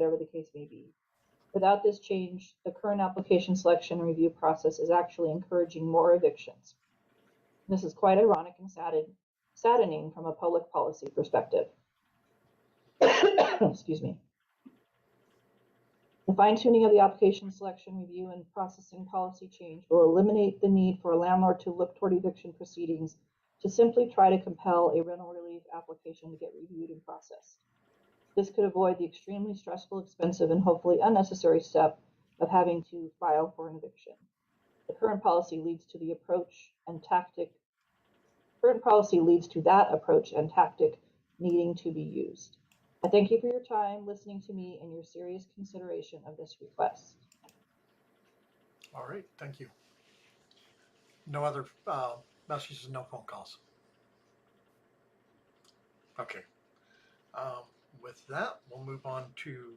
whatever the case may be. Without this change, the current application selection and review process is actually encouraging more evictions. This is quite ironic and saddening from a public policy perspective. Excuse me. The fine-tuning of the application selection, review, and processing policy change will eliminate the need for a landlord to look toward eviction proceedings to simply try to compel a rental relief application to get reviewed and processed. This could avoid the extremely stressful, expensive, and hopefully unnecessary step of having to file for an eviction. The current policy leads to that approach and tactic needing to be used. I thank you for your time listening to me and your serious consideration of this request. All right, thank you. No other messages, no phone calls. Okay. With that, we'll move on to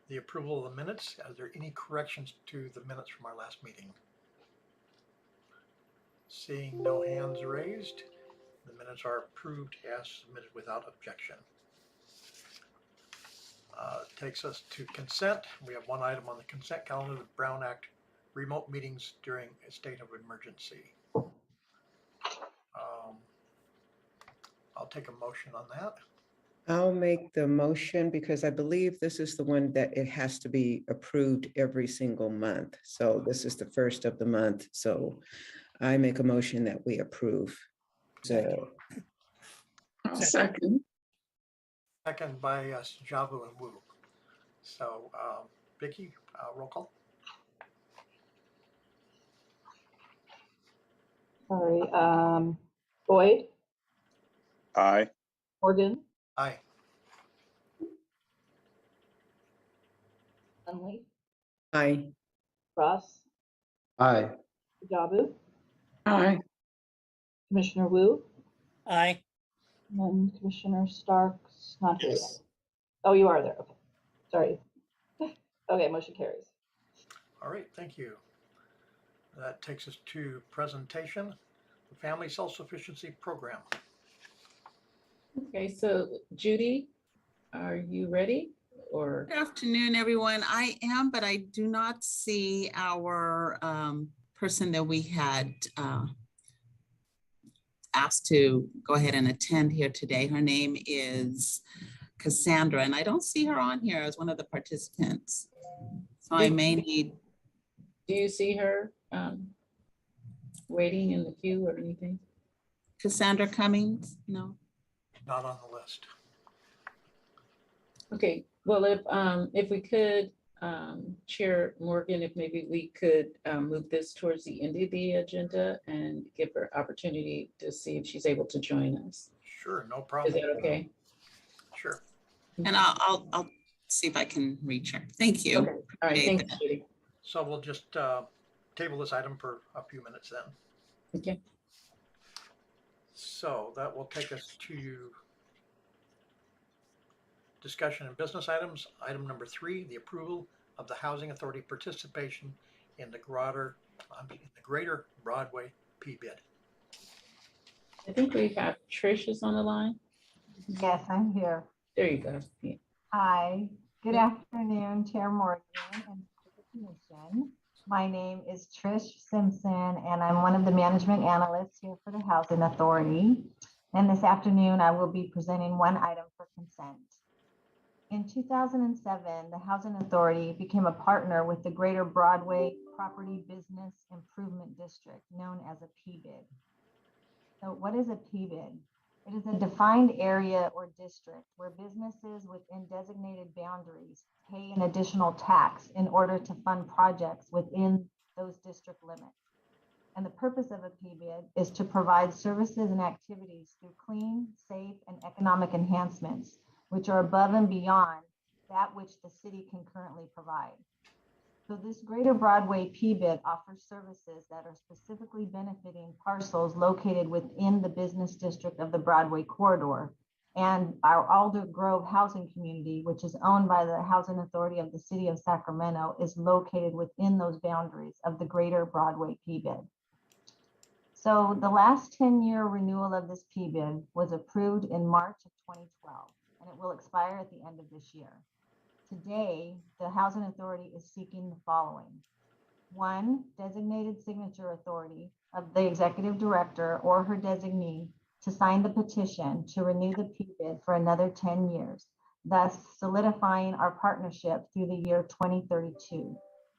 the approval of the minutes. Are there any corrections to the minutes from our last meeting? Seeing no hands raised, the minutes are approved as submitted without objection. Takes us to consent. We have one item on the consent calendar, the Brown Act remote meetings during a state of emergency. I'll take a motion on that. I'll make the motion because I believe this is the one that it has to be approved every single month. So this is the first of the month. So I make a motion that we approve. So I'll second. Second by Javu and Wu. So Vicki, roll call. Sorry, Boyd, Aye. Morgan, Aye. Hunley, aye. Ross, Aye. Jabu, Aye. Commissioner Wu, Aye. and Commissioner Stark's not here yet. Yes. Oh, you are there. Okay. Sorry. Okay, motion carries. All right, thank you. That takes us to presentation, the Family Self-Sufficiency Program. Okay, so Judy, are you ready? Or Good afternoon, everyone. I am, but I do not see our person that we had asked to go ahead and attend here today. Her name is Cassandra, and I don't see her on here as one of the participants. So I may need. do you see her waiting in the queue or anything? Cassandra Cummings? No. Not on the list. Okay, well, if we could, Chair Morgan, if maybe we could move this towards the end of the agenda and give her opportunity to see if she's able to join us. Sure, no Is problem. that okay? Sure. And I'll see if I can reach her. Thank you. Okay, all right, thanks, Judy. So we'll just table this item for a few minutes then. Okay. So that will take us to discussion and business items. Item number 3, the approval of the Housing Authority participation in the Greater Broadway P-bid. I think we have Trish is on the line. Yes, I'm here. There you go. Yeah. Hi, good afternoon, Chair Morgan and the Commission. My name is Trish Simpson, and I'm one of the management analysts here for the Housing Authority. And this afternoon, I will be presenting one item for consent. In 2007, the Housing Authority became a partner with the Greater Broadway Property Business Improvement District, known as a PBID. So what is a PBID? It is a defined area or district where businesses within designated boundaries pay an additional tax in order to fund projects within those district limits. And the purpose of a PBID is to provide services and activities through clean, safe, and economic enhancements, which are above and beyond that which the city can currently provide. So this Greater Broadway PBID offers services that are specifically benefiting parcels located within the business district of the Broadway corridor. And our Alder Grove housing community, which is owned by the Housing Authority of the City of Sacramento, is located within those boundaries of the Greater Broadway PBID. So the last 10-year renewal of this PBID was approved in March of 2012, and it will expire at the end of this year. Today, the Housing Authority is seeking the following. One, designated signature authority of the executive director or her designee to sign the petition to renew the PBID for another 10 years, thus solidifying our partnership through the year 2032.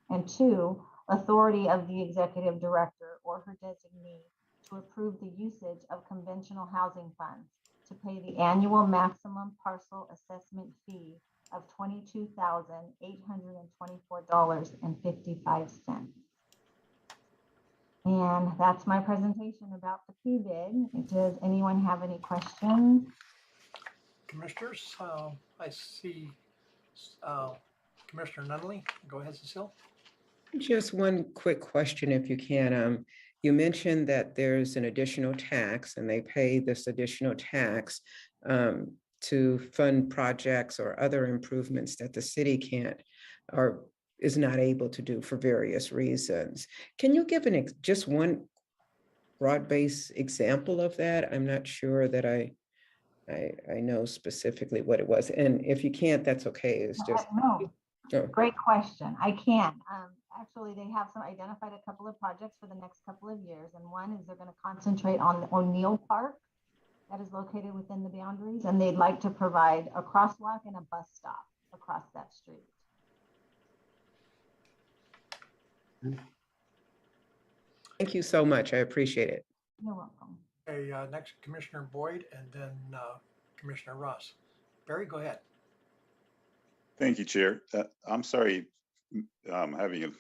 And two, authority of the executive director or her designee to approve the usage of conventional housing funds to pay the annual maximum parcel assessment fee of $22,824.55. And that's my presentation about the PBID. Does anyone have any questions? Commissioners, I see Commissioner Nunley. Go ahead, Cecile. Just one quick question, if you can. You mentioned that there's an additional tax and they pay this additional tax to fund projects or other improvements that the city can't or is not able to do for various reasons. Can you give just one broad-based example of that? I'm not sure that I know specifically what it was. And if you can't, that's okay. It's just. No. Oh. Great question. I can. Actually, they have identified a couple of projects for the next couple of years. And one is they're going to concentrate on O'Neill Park that is located within the boundaries. And they'd like to provide a crosswalk and a bus stop across that street. Thank you so much. I appreciate it. You're welcome. Okay, next Commissioner Boyd and then Commissioner Ross. Barry, go ahead. Thank you, Chair. I'm sorry, I'm having a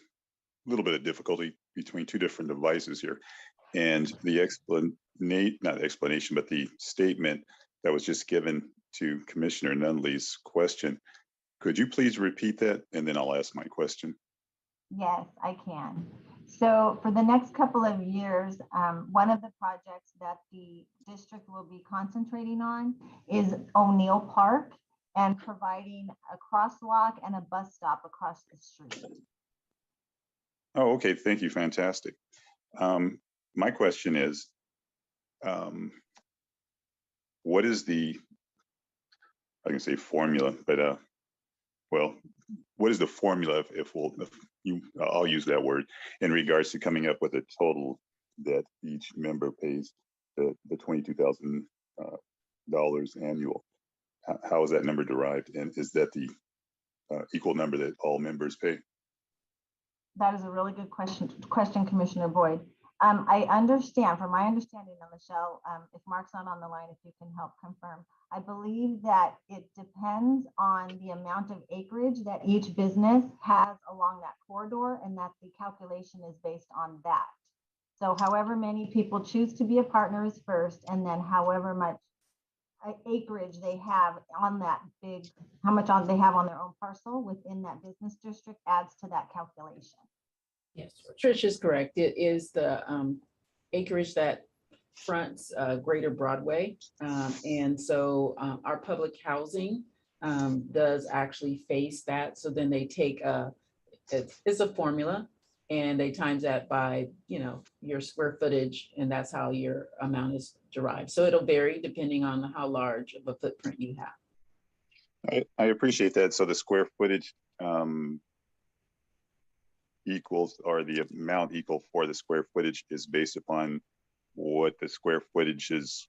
little bit of difficulty between two different devices here. And the not explanation, but the statement that was just given to Commissioner Nunley's question. Could you please repeat that? And then I'll ask my question. Yes, I can. So for the next couple of years, one of the projects that the district will be concentrating on is O'Neill Park and providing a crosswalk and a bus stop across the street. Oh, okay. Thank you. Fantastic. My question is, what is the, I can say formula, but well, what is the formula I'll use that word in regards to coming up with a total that each member pays the $22,000 annual? How is that number derived? And is that the equal number that all members pay? That is a really good question, Commissioner Boyd. I understand, from my understanding, Michelle, if Mark's not on the line, if you can help confirm, I believe that it depends on the amount of acreage that each business has along that corridor, and that the calculation is based on that. So however many people choose to be a partner is first, and then however much acreage they have on that big, how much they have on their own parcel within that business district adds to that calculation. Yes, Trish is correct. It is the acreage that fronts Greater Broadway. And so our public housing does actually face that. So then they take, it's a formula and they times that by, your square footage, and that's how your amount is derived. So it'll vary depending on how large of a footprint you have. I appreciate that. So the square footage equals, or the amount equal for the square footage is based upon what the square footage is,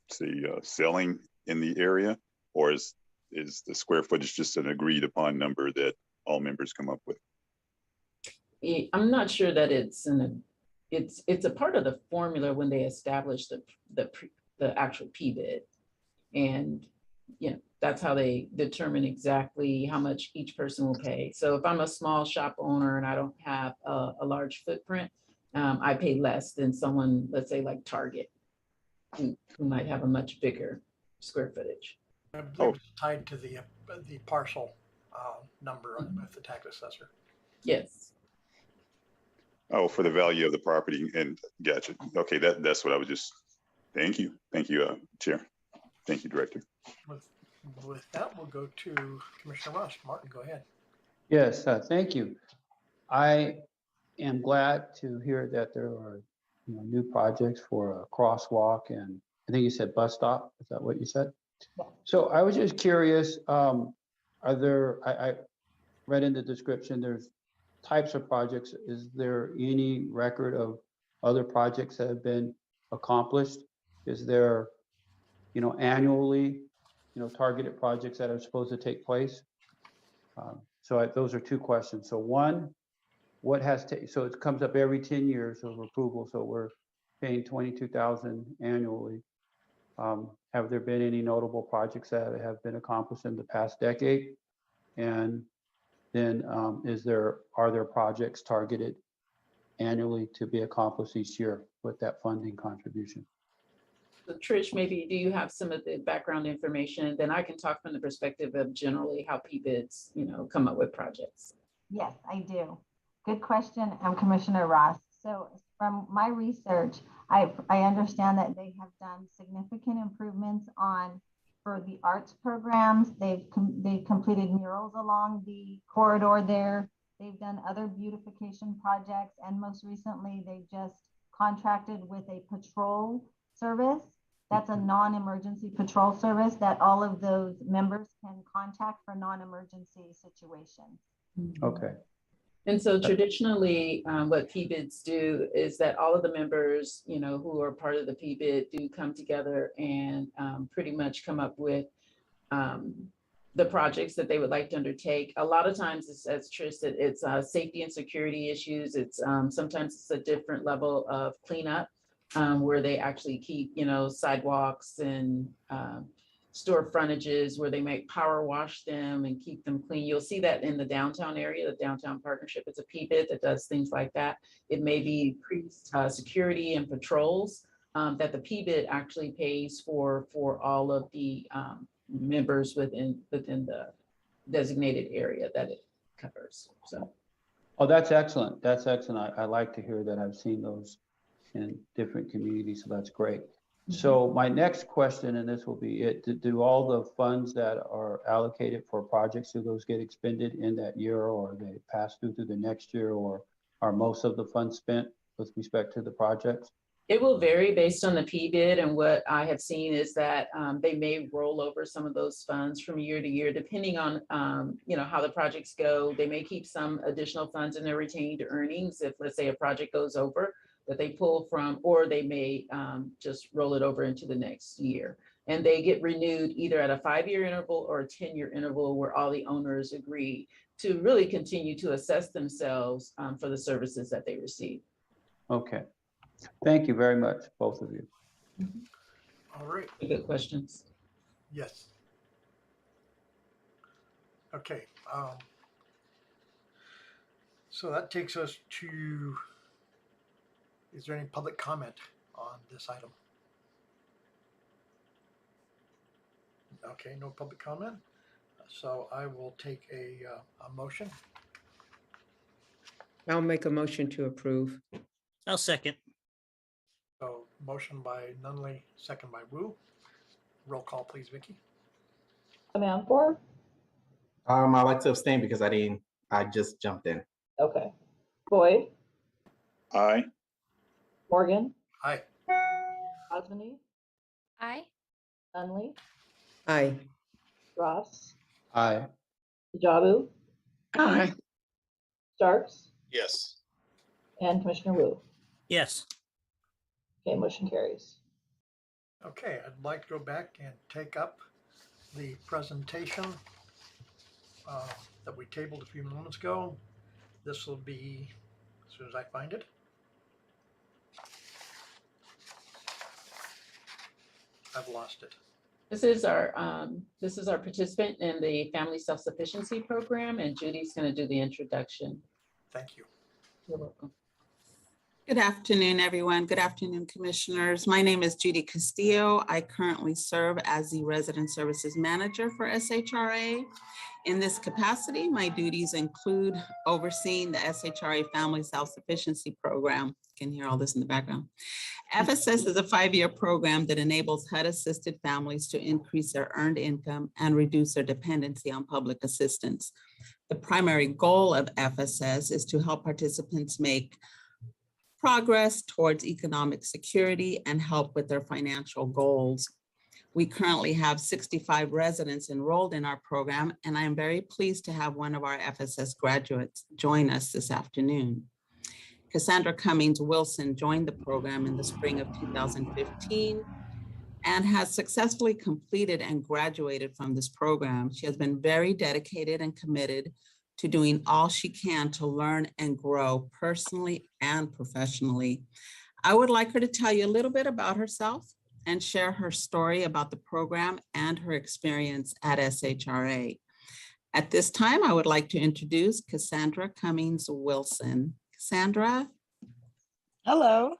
say, selling in the area, or is the square footage just an agreed upon number that all members come up with? I'm not sure that it's a part of the formula when they establish the actual PBID, and that's how they determine exactly how much each person will pay. So if I'm a small shop owner and I don't have a large footprint, I pay less than someone, let's say like Target, who might have a much bigger square footage. I believe it's tied to the parcel number with the tax assessor. Yes. Oh, for the value of the property, and gotcha. Okay, that's what I was just. Thank you, Chair. Thank you, Director. With that, we'll go to Commissioner Ross. Martin, go ahead. Yes, thank you. I am glad to hear that there are new projects for a crosswalk, and I think you said bus stop. Is that what you said? Yeah. So I was just curious, are there, read in the description, there's types of projects. Is there any record of other projects that have been accomplished? Is there, annually, targeted projects that are supposed to take place? Those are two questions. So one, so it comes up every 10 years of approval. So we're paying $22,000 annually. Have there been any notable projects that have been accomplished in the past decade? And then are there projects targeted annually to be accomplished each year with that funding contribution? So Trish, maybe do you have some of the background information? Then I can talk from the perspective of generally how PBIDs, come up with projects. Yes, I do. Good question, Commissioner Ross. So from my research, I understand that they have done significant improvements for the arts programs. They've completed murals along the corridor there. They've done other beautification projects, and most recently, they just contracted with a patrol service. That's a non-emergency patrol service that all of those members can contact for non-emergency situations. Okay. And so traditionally, what PBIDs do is that all of the members, who are part of the PBID do come together and pretty much come up with the projects that they would like to undertake. A lot of times, it's, as Trish said, it's safety and security issues. It's sometimes it's a different level of cleanup where they actually keep, sidewalks and store frontages where they might power wash them and keep them clean. You'll see that in the downtown area. The downtown partnership is a PBID that does things like that. It may be increased security and patrols that the PBID actually pays for all of the members within the designated area that it covers. So. Oh, that's excellent. That's excellent. I like to hear that. I've seen those in different communities, so that's great. So my next question, and this will be it, do all the funds that are allocated for projects, do those get expended in that year, or they pass through to the next year, or are most of the funds spent with respect to the projects? It will vary based on the PBID, and what I have seen is that they may roll over some of those funds from year to year, depending on how the projects go. They may keep some additional funds in their retained earnings if, let's say, a project goes over, that they pull from, or they may just roll it over into the next year. And they get renewed either at a 5-year interval or a 10-year interval where all the owners agree to really continue to assess themselves for the services that they receive. Okay. Thank you very much, both of you. All right. Good questions. Yes. Okay. So that takes us to, is there any public comment on this item? Okay, no public comment. So I will take a motion. I'll make a motion to approve. I'll second. So motion by Nunley, second by Wu. Roll call, please, Vicky. Amanfor? I'd like to abstain because I just jumped in. Okay. Boyd? Aye. Morgan? Aye. Osmond? Aye. Nunley? Aye. Ross? Aye. Jabu? Aye. Starks? Yes. And Commissioner Wu. Yes. Okay, motion carries. Okay, I'd like to go back and take up the presentation that we tabled a few moments ago. This will be, as soon as I find it. I've lost it. This is our participant in the Family Self-Sufficiency Program, and Judy's going to do the introduction. Thank you. You're welcome. Good afternoon, everyone. Good afternoon, commissioners. My name is Judy Castillo. I currently serve as the Resident Services Manager for SHRA. In this capacity, my duties include overseeing the SHRA Family Self-Sufficiency Program. You can hear all this in the background. FSS is a 5-year program that enables HUD-assisted families to increase their earned income and reduce their dependency on public assistance. The primary goal of FSS is to help participants make progress towards economic security and help with their financial goals. We currently have 65 residents enrolled in our program, and I am very pleased to have one of our FSS graduates join us this afternoon. Cassandra Cummings Wilson joined the program in the spring of 2015 and has successfully completed and graduated from this program. She has been very dedicated and committed to doing all she can to learn and grow personally and professionally. I would like her to tell you a little bit about herself and share her story about the program and her experience at SHRA. At this time, I would like to introduce Cassandra Cummings Wilson. Cassandra? Hello.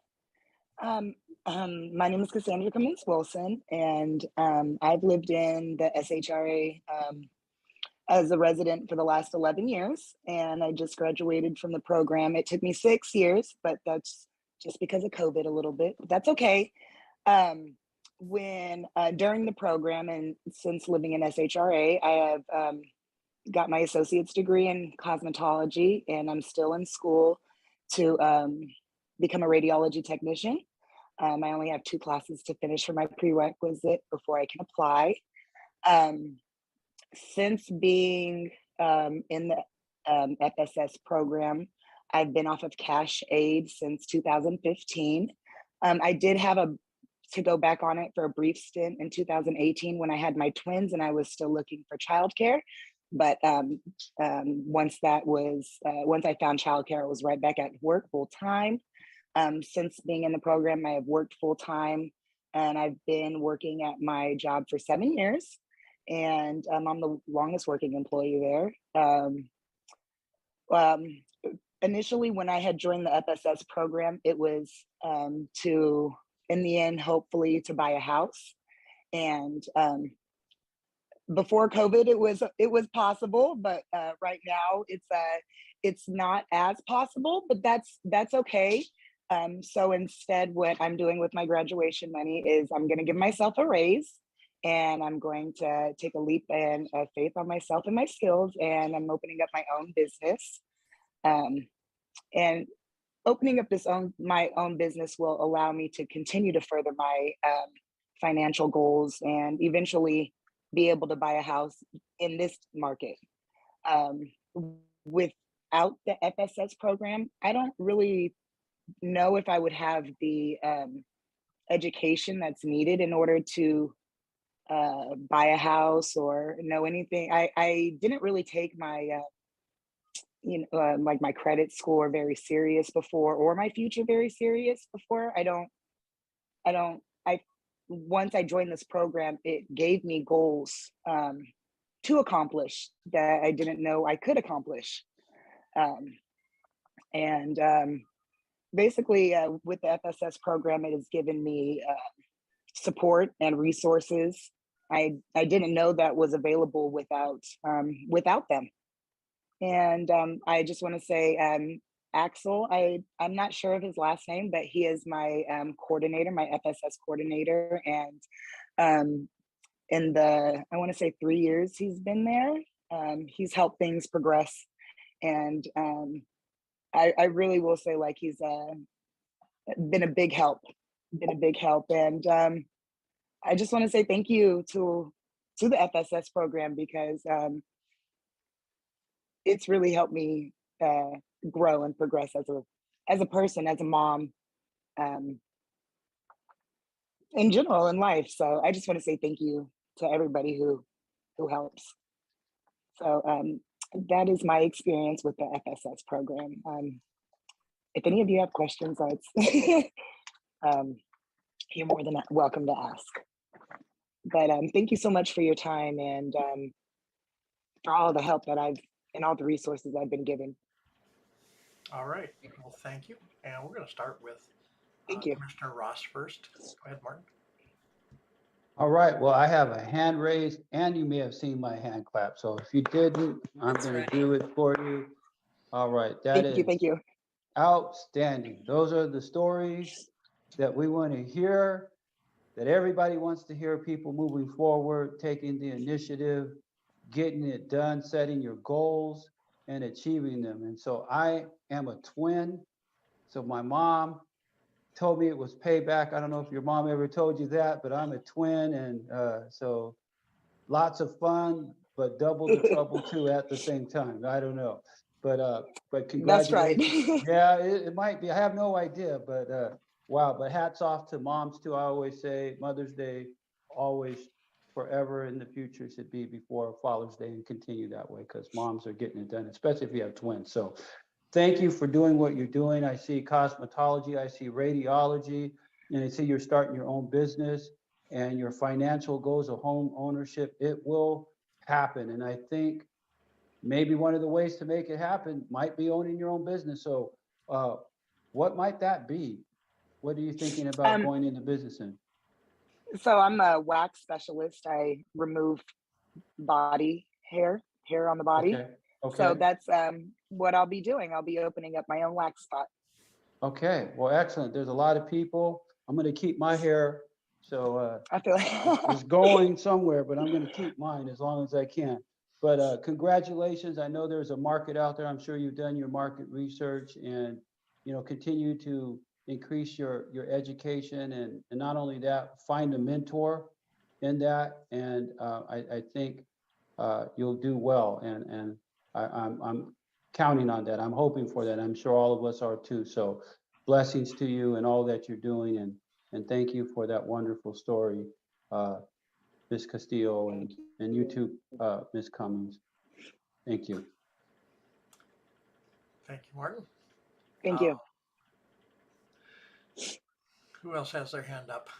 My name is Cassandra Cummings Wilson, and I've lived in the SHRA as a resident for the last 11 years, and I just graduated from the program. It took me 6 years, but that's just because of COVID a little bit, but that's okay. During the program and since living in SHRA, I have got my associate's degree in cosmetology, and I'm still in school to become a radiology technician. I only have 2 classes to finish for my prerequisite before I can apply. Since being in the FSS program, I've been off of cash aid since 2015. I did have to go back on it for a brief stint in 2018 when I had my twins and I was still looking for childcare. But once I found childcare, I was right back at work full time. Since being in the program, I have worked full time, and I've been working at my job for 7 years, and I'm the longest working employee there. Initially, when I had joined the FSS program, it was to, in the end, hopefully to buy a house. And before COVID, it was possible, but right now it's not as possible. But that's okay. So instead, what I'm doing with my graduation money is I'm going to give myself a raise, and I'm going to take a leap in faith on myself and my skills, and I'm opening up my own business. And opening up my own business will allow me to continue to further my financial goals and eventually be able to buy a house in this market. Without the FSS program, I don't really know if I would have the education that's needed in order to buy a house or know anything. I didn't really take my like my credit score very serious before, or my future very serious before. Once I joined this program, it gave me goals to accomplish that I didn't know I could accomplish. Basically, with the FSS program, it has given me support and resources I didn't know that was available without them. And I just want to say, Axel, I'm not sure of his last name, but he is my coordinator, my FSS coordinator. And in the, I want to say 3 years he's been there, he's helped things progress. And I really will say, like, he's been a big help, And I just want to say thank you to the FSS program, because it's really helped me grow and progress as a person, as a mom, in general in life. So I just want to say thank you to everybody who helps. So that is my experience with the FSS program. If any of you have questions, you're more than welcome to ask. But thank you so much for your time, and for all the help that and all the resources I've been given. All right, well, thank you. And we're going to start with Thank you. Commissioner Ross first. Go ahead, Martin. All right, well, I have a hand raised, and you may have seen my hand clap. So if you didn't, I'm going to do it for you. All right, Thank you. Outstanding. Those are the stories that we want to hear, that everybody wants to hear. People moving forward, taking the initiative, getting it done, setting your goals and achieving them. And so I am a twin. So my mom told me it was payback. I don't know if your mom ever told you that, but I'm a twin, and so lots of fun, but double the trouble too at the same time. I don't know, but That's right. congratulations. Yeah, it might be. I have no idea, but wow. But hats off to moms too. I always say Mother's Day always forever in the future should be before Father's Day and continue that way, because moms are getting it done, especially if you have twins. So thank you for doing what you're doing. I see cosmetology, I see radiology, and I see you're starting your own business and your financial goals of home ownership. It will happen. And I think maybe one of the ways to make it happen might be owning your own business. So what might that be? What are you thinking about going into business in? So I'm a wax specialist. I remove body hair on the body. Okay. Okay. So that's what I'll be doing. I'll be opening up my own wax spot. Okay. Well, excellent. There's a lot of people. I'm going to keep my hair. So I feel it's going somewhere, but I'm going to keep mine as long as I can. But congratulations. I know there's a market out there. I'm sure you've done your market research, and continue to increase your education, and not only that, find a mentor in that. And I think you'll do well. And I'm counting on that. I'm hoping for that. I'm sure all of us are too. So blessings to you and all that you're doing. And thank you for that wonderful story, Ms. Castillo, and you too, Ms. Cummings. Thank you. Thank you, Martin. Thank you. Who else has their hand up?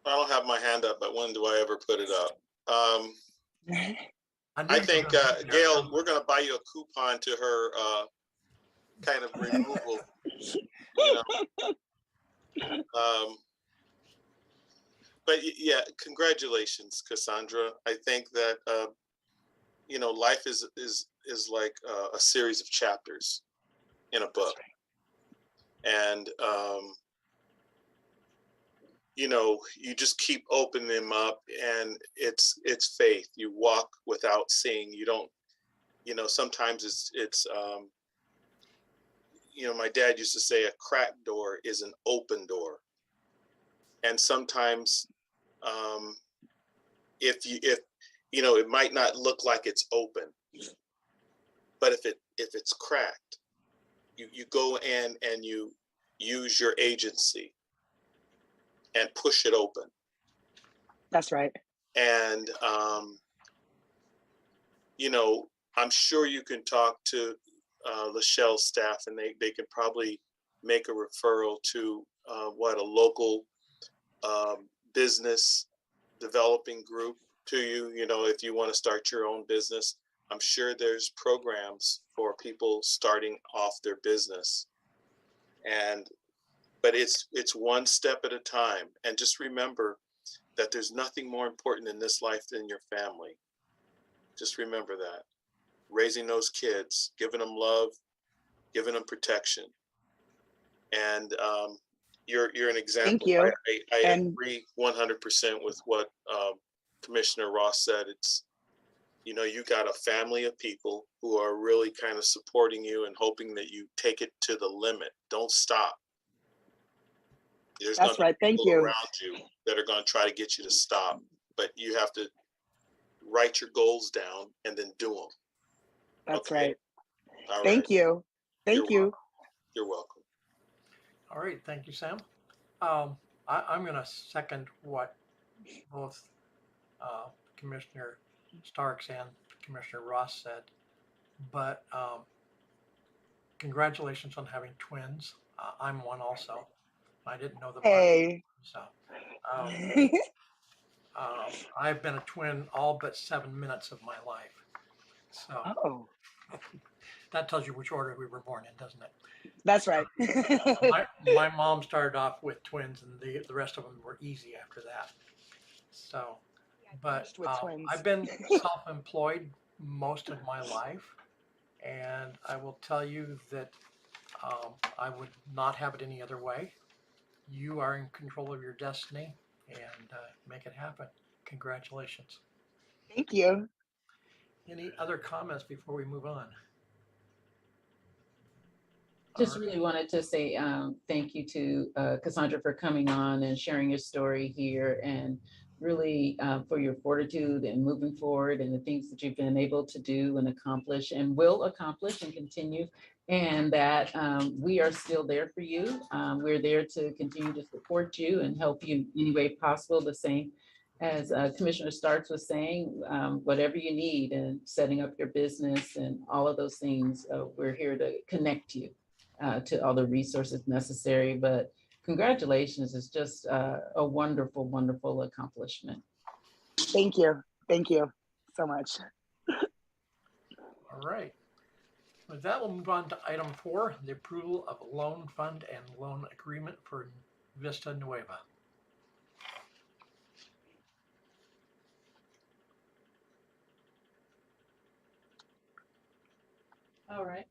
I don't have my hand up, but when do I ever put it up? I think, Gail, we're going to buy you a coupon to her kind of removal. But yeah, congratulations, Cassandra. I think that life is like a series of chapters in a book, and you just keep opening them up, and it's faith. You walk without seeing. You don't, sometimes it's my dad used to say a cracked door is an open door. And sometimes if it might not look like it's open, but if it's cracked, you go in and you use your agency and push it open. That's right. And I'm sure you can talk to Lachelle's staff, and they could probably make a referral to a local business developing group to you. If you want to start your own business, I'm sure there's programs for people starting off their business. But it's one step at a time. And just remember that there's nothing more important in this life than your family. Just remember that. Raising those kids, giving them love, giving them protection. And you're an example. Thank you. I agree 100% with what Commissioner Ross said. It's, you got a family of people who are really kind of supporting you and hoping that you take it to the limit. Don't stop. There's That's right. Thank people you. around you that are going to try to get you to stop, but you have to write your goals down and then do them. That's right. All Thank right. you. Thank you. You're welcome. All right, thank you, Sam. I'm going to second what both Commissioner Starks and Commissioner Ross said, but congratulations on having twins. I'm one also. I didn't know the Hey. So I've been a twin all but 7 minutes of my life. So that tells you which order we were born in, doesn't it? That's right. my mom started off with twins, and the rest of them were easy after that. So, but I've been self-employed most of my life, and I will tell you that I would not have it any other way. You are in control of your destiny, and make it happen. Congratulations. Thank you. Any other comments before we move on? Just really wanted to say thank you to Cassandra for coming on and sharing your story here, and really for your fortitude and moving forward and the things that you've been able to do and accomplish and will accomplish and continue, and that we are still there for you. We're there to continue to support you and help you any way possible. The same as Commissioner Starks was saying, whatever you need and setting up your business and all of those things, we're here to connect you to all the resources necessary. But congratulations, it's just a wonderful, wonderful accomplishment. Thank you. Thank you so much. All right. With that, we'll move on to item 4, the approval of a loan fund and loan agreement for Vista Nueva. All right.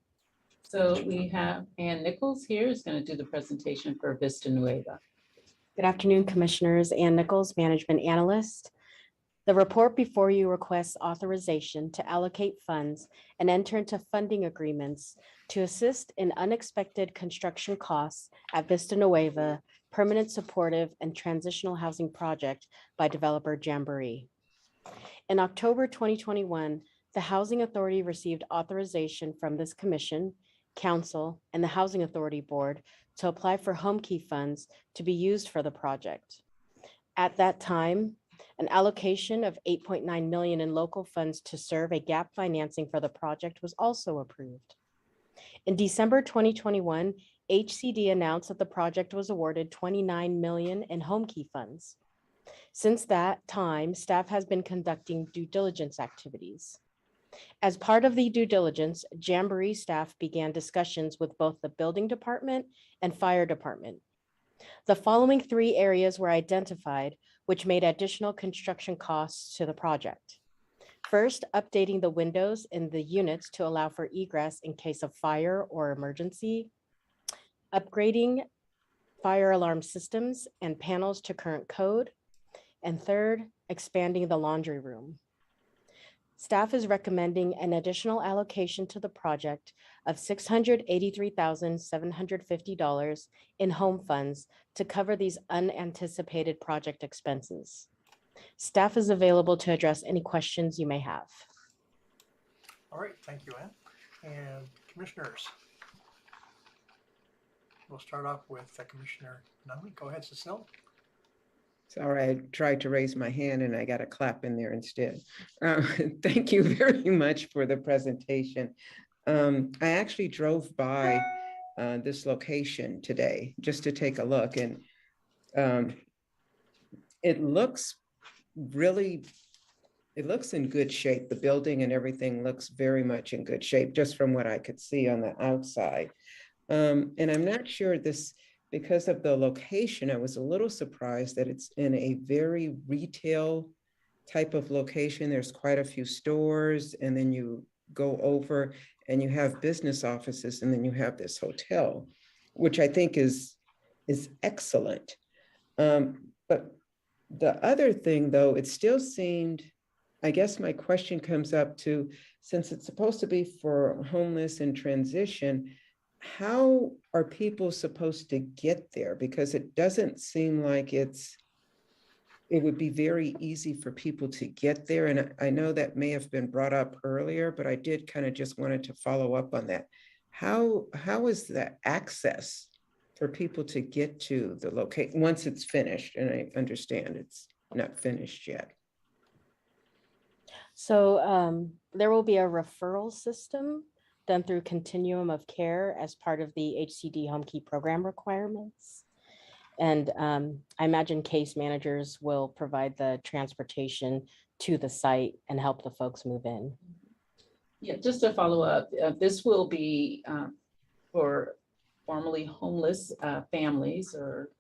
So we have Ann Nichols here is going to do the presentation for Vista Nueva. Good afternoon, Commissioners. Ann Nichols, Management Analyst. The report before you requests authorization to allocate funds and enter into funding agreements to assist in unexpected construction costs at Vista Nueva Permanent Supportive and Transitional Housing Project by developer Jamboree. In October 2021, the Housing Authority received authorization from this commission, council, and the Housing Authority Board to apply for home key funds to be used for the project. At that time, an allocation of $8.9 million in local funds to serve a gap financing for the project was also approved. In December 2021, HCD announced that the project was awarded $29 million in home key funds. Since that time, staff has been conducting due diligence activities. As part of the due diligence, Jamboree staff began discussions with both the building department and fire department. The following 3 areas were identified, which made additional construction costs to the project. First, updating the windows in the units to allow for egress in case of fire or emergency. Upgrading fire alarm systems and panels to current code. And third, expanding the laundry room. Staff is recommending an additional allocation to the project of $683,750 in home funds to cover these unanticipated project expenses. Staff is available to address any questions you may have. All right, thank you, Ann. And commissioners. We'll start off with Commissioner Nunley. Go ahead, Cecile. Sorry, I tried to raise my hand and I got a clap in there instead. Thank you very much for the presentation. I actually drove by this location today just to take a look, and it looks in good shape. The building and everything looks very much in good shape, just from what I could see on the outside. And I'm not sure this, because of the location, I was a little surprised that it's in a very retail type of location. There's quite a few stores, and then you go over and you have business offices, and then you have this hotel, which I think is excellent. But the other thing, though, it still seemed, I guess my question comes up to, since it's supposed to be for homeless in transition, how are people supposed to get there? Because it doesn't seem like it would be very easy for people to get there. And I know that may have been brought up earlier, but I did kind of just wanted to follow up on that. How is the access for people to get to the location once it's finished? And I understand it's not finished yet. So there will be a referral system done through Continuum of Care as part of the HCD Home Key program requirements. And I imagine case managers will provide the transportation to the site and help the folks move in. Yeah, just to follow up, this will be for formerly homeless families or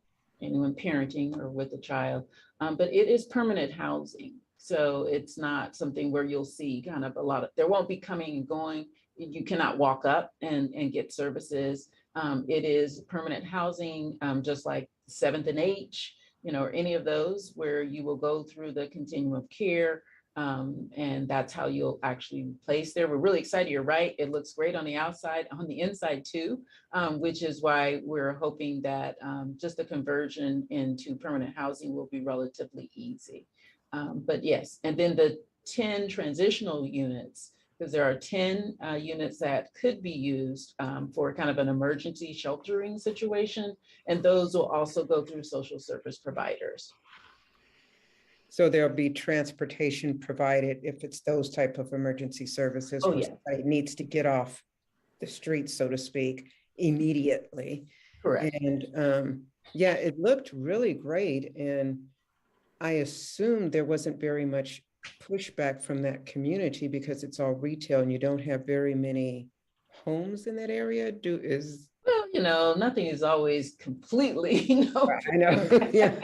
anyone parenting or with a child, but it is permanent housing. So it's not something where you'll see kind of a lot of, there won't be coming and going. You cannot walk up and get services. It is permanent housing, just like 7th and H, or any of those where you will go through the continuum of care. And that's how you'll actually place there. We're really excited. You're right. It looks great on the outside, on the inside too, which is why we're hoping that just the conversion into permanent housing will be relatively easy. But yes, and then the 10 transitional units, because there are 10 units that could be used for kind of an emergency sheltering situation. And those will also go through social service providers. So there'll be transportation provided if it's those type of emergency services. Oh, where yeah. somebody needs to get off the street, so to speak, immediately. Correct. And yeah, it looked really great. And I assume there wasn't very much pushback from that community because it's all retail and you don't have very many homes in that area. Well, you know, nothing is always completely, you know. I know. Yeah.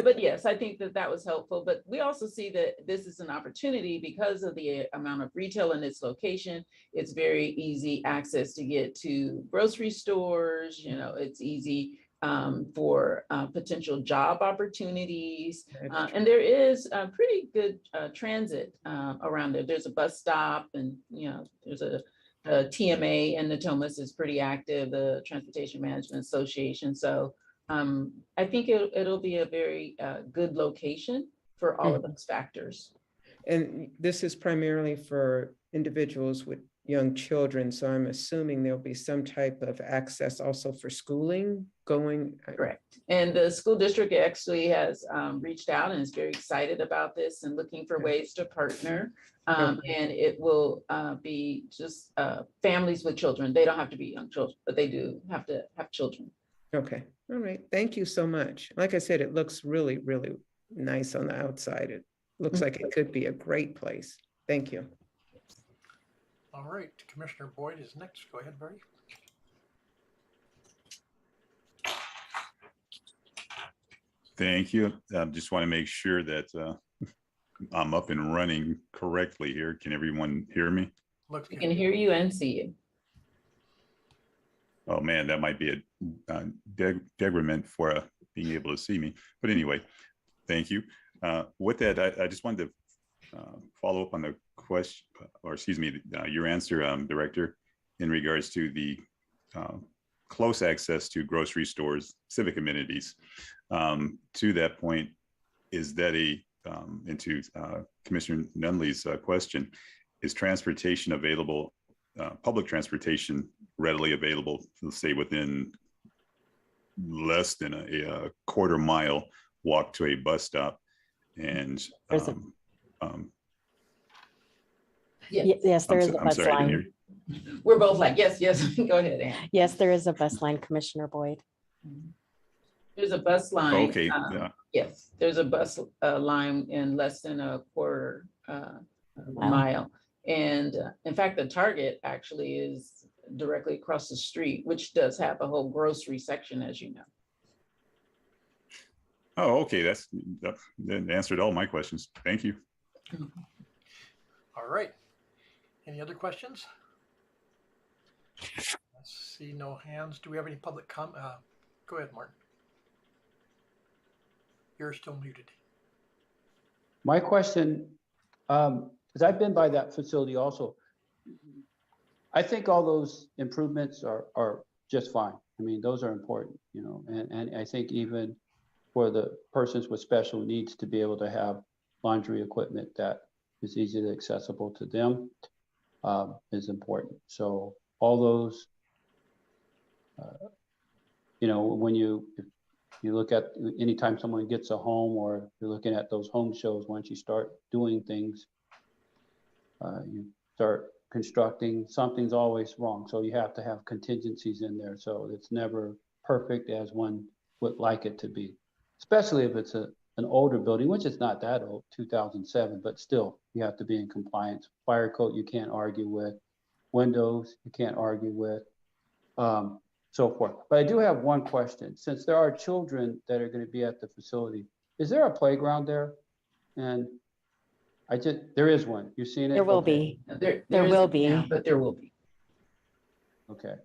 But yes, I think that was helpful. But we also see that this is an opportunity because of the amount of retail in its location. It's very easy access to get to grocery stores. You know, it's easy for potential job opportunities. And there is a pretty good transit around there. There's a bus stop and, you know, there's a TMA and Natomas is pretty active, the Transportation Management Association. So I think it'll be a very good location for all of those factors. And this is primarily for individuals with young children. So I'm assuming there'll be some type of access also for schooling going. Correct. And the school district actually has reached out and is very excited about this and looking for ways to partner. And it will be just families with children. They don't have to be young children, but they do have to have children. Okay. All right. Thank you so much. Like I said, it looks really, really nice on the outside. It looks like it could be a great place. Thank you. All right. Commissioner Boyd is next. Go ahead, Barry. Thank you. Just want to make sure that I'm up and running correctly here. Can everyone hear me? We can hear you and see you. Oh man, that might be a decrement for being able to see me. But anyway, thank you. With that, I just wanted to follow up on the question, or excuse me, your answer, Director, in regards to the close access to grocery stores, civic amenities. To that point, is that into Commissioner Nunley's question, is transportation available, public transportation readily available, let's say within less than a quarter mile walk to a bus stop? And yes, there is a bus line. We're both like, yes, go ahead, Ann. Yes, there is a bus line, Commissioner Boyd. There's a bus line. Okay. Yeah. Yes, there's a bus line in less than a quarter mile. And in fact, the Target actually is directly across the street, which does have a whole grocery section, as you know. Oh, okay. That answered all my questions. Thank you. All right. Any other questions? Let's see, no hands. Do we have any public comment? Go ahead, Martin. You're still muted. My question, because I've been by that facility also, I think all those improvements are just fine. I mean, those are important, you know, and I think even for the persons with special needs to be able to have laundry equipment that is easily accessible to them is important. So all those, you know, when you look at anytime someone gets a home, or you're looking at those home shows, once you start doing things, you start constructing, something's always wrong. So you have to have contingencies in there. So it's never perfect as one would like it to be, especially if it's an older building, which is not that old, 2007, but still you have to be in compliance. Fire code you can't argue with, windows you can't argue with, so forth. But I do have one question. Since there are children that are going to be at the facility, is there a playground there? And there is one. You've seen it? There will be. There will be. But there will be. Okay.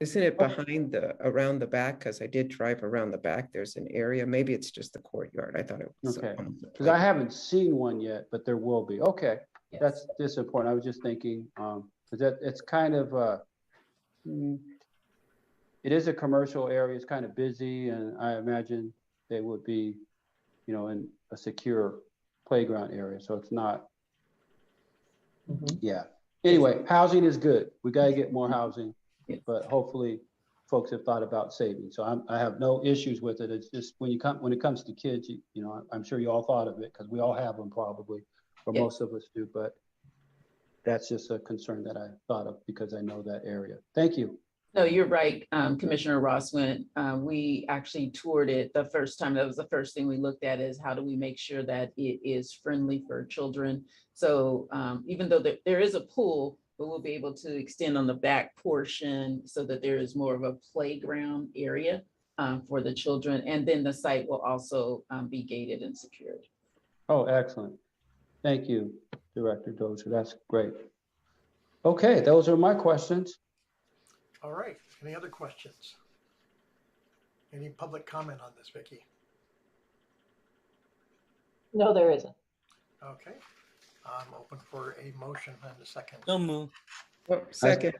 Isn't it behind around the back? Because I did drive around the back. There's an area. Maybe it's just the courtyard. I thought it was. Okay, because I haven't seen one yet, but there will be. Okay, that's important. I was just thinking, because it's kind of, it is a commercial area. It's kind of busy, and I imagine they would be, in a secure playground area. So it's not. Yeah. Anyway, housing is good. We got to get more housing. But hopefully folks have thought about saving. So I have no issues with it. It's just when it comes to kids, I'm sure you all thought of it because we all have them probably, or most of us do, but that's just a concern that I thought of because I know that area. Thank you. No, you're right, Commissioner Ross. When we actually toured it the first time, that was the first thing we looked at is how do we make sure that it is friendly for children. So even though there is a pool, but we'll be able to extend on the back portion so that there is more of a playground area for the children. And then the site will also be gated and secured. Oh, excellent. Thank you, Director Dozier. That's great. Okay, those are my questions. All right, any other questions? Any public comment on this, Vicki? No, there isn't. Okay, I'm open for a motion and a second. So move. Oh, second.